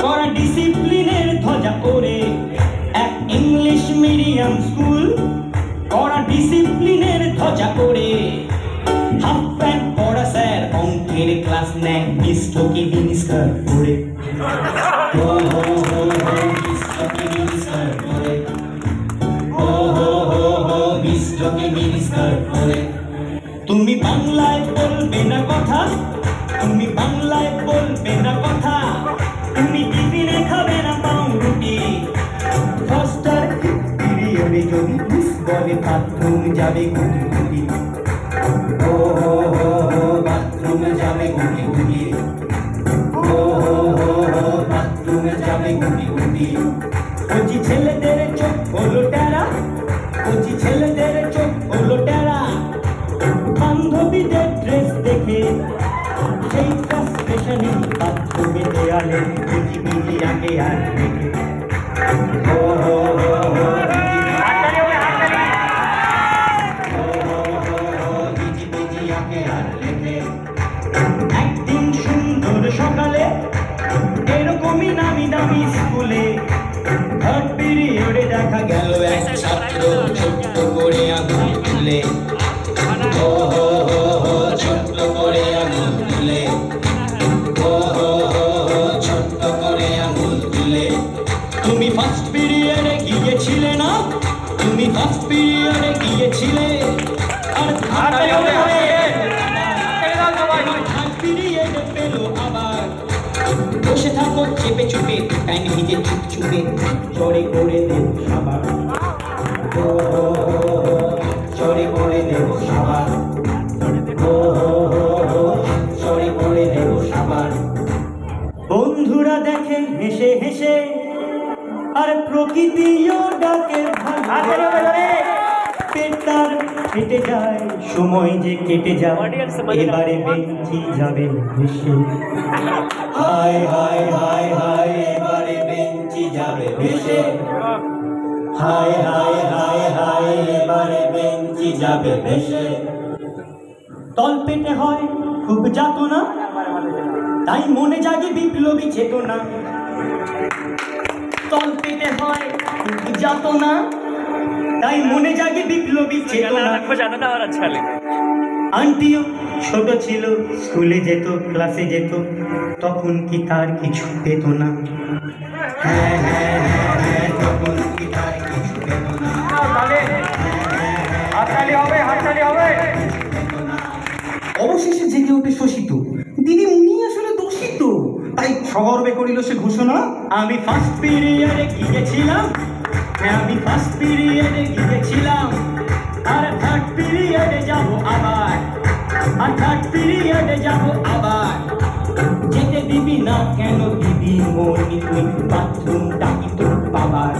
কড়া ডিসিপ্লিনের ধ্বজা ওড়ে এক ইংলিশ মিডিয়াম স্কুল, কড়া ডিসিপ্লিনের ধ্বজা ওড়ে। হাফ প্যান্ট পরা স্যার অঙ্কের ক্লাস নেয় মিস্টকে মিনিস্টার করে। ও হো হো হো মিস্টকে মিনিস্টার করে, ও হো হো হো মিস্টকে মিনিস্টার করে। তুমি বাংলায় বলবে না কথা, তুমি বাংলায় বলবে না কথা, তুমি টিফিনে খাবে না পাউরুটি। ফার্স্টার পিরিয়ডে যদি মিস বলে বাথরুম যাবে গুটি গুটি, ও হো হো হো বাথরুম যাবে গুটি গুটি, ও হো হো হো বাথরুম যাবে গুটি গুটি। কচি ছেলেদের চোখ হলো টেরা, কচি ছেলেদের চোখ হলো টেরা, বান্ধবীদের ড্রেস দেখে সেই ফ্রাস্ট্রেশনে বাথরুমে দেয়ালে ভিজি ভিজি আগে আর দেখে। ও হো হো হো একদিন সুন্দর সকালে এরকমই নামি দামি স্কুলে থার্ড পিরিয়ডে দেখা গেল এক ছাত্র ছোট্ট করে আঙুল তুলে, ও হো হো হো ছোট্ট করে আঙুল তুলে, ও হো হো হো ছোট্ট করে আঙুল তুলে। তুমি ফার্স্ট পিরিয়ডে গিয়েছিলে না, তুমি ফার্স্ট পিরিয়ডে গিয়েছিলে, আর থার্ড পিরিয়ডে পেলো আবার। বসে থাকো চেপে চুপে প্যান্ট ভিজে চুপ চুপে চড়ে করে দেব সাবার, ও হো হো হো চড়ে করে দেব সাবার, ও হো হো হো চড়ে করে দেব সাবার। বন্ধুরা দেখে হেসে হেসে আর প্রকৃতিও ডাকে ভালোবাসে। পেটার কেটে যায় সময় যে কেটে যায়, এবারে বেঞ্চি যাবে ভেসে। হায় হায় হায় হায় এবারে বেঞ্চি যাবে ভেসে, হায় হায় হায় হায় এবারে বেঞ্চি যাবে ভেসে। তল পেটে হয় খুব যাতনা, তাই মনে জাগে বিপ্লবী চেতনা। তল পেটে হয় খুব যাতনা, তাই মনে জাগে বিপ্লবী চেতনা। আন্টিও ছোট ছিল, স্কুলে যেত ক্লাসে যেত, তখন কি তার কিছু পেত না? হ্যাঁ হ্যাঁ হ্যাঁ হ্যাঁ তখন কি তার কিছু পেত না? অবশেষে জেগে ওঠে শোষিত, দিদি উনি আসলে দোষিত, তাই সগর্বে করিল সে ঘোষণা। আমি ফার্স্ট পিরিয়ডে গিয়েছিলাম, হ্যাঁ আমি ফার্স্ট পিরিয়ডে গিয়েছিলাম, আর থার্ড পিরিয়ডে যাব আবার, আর থার্ড পিরিয়ডে যাব আবার। যেতে দিবি না কেন দিবি মনি তুই, বাথরুম ডাকি তোর বাবার।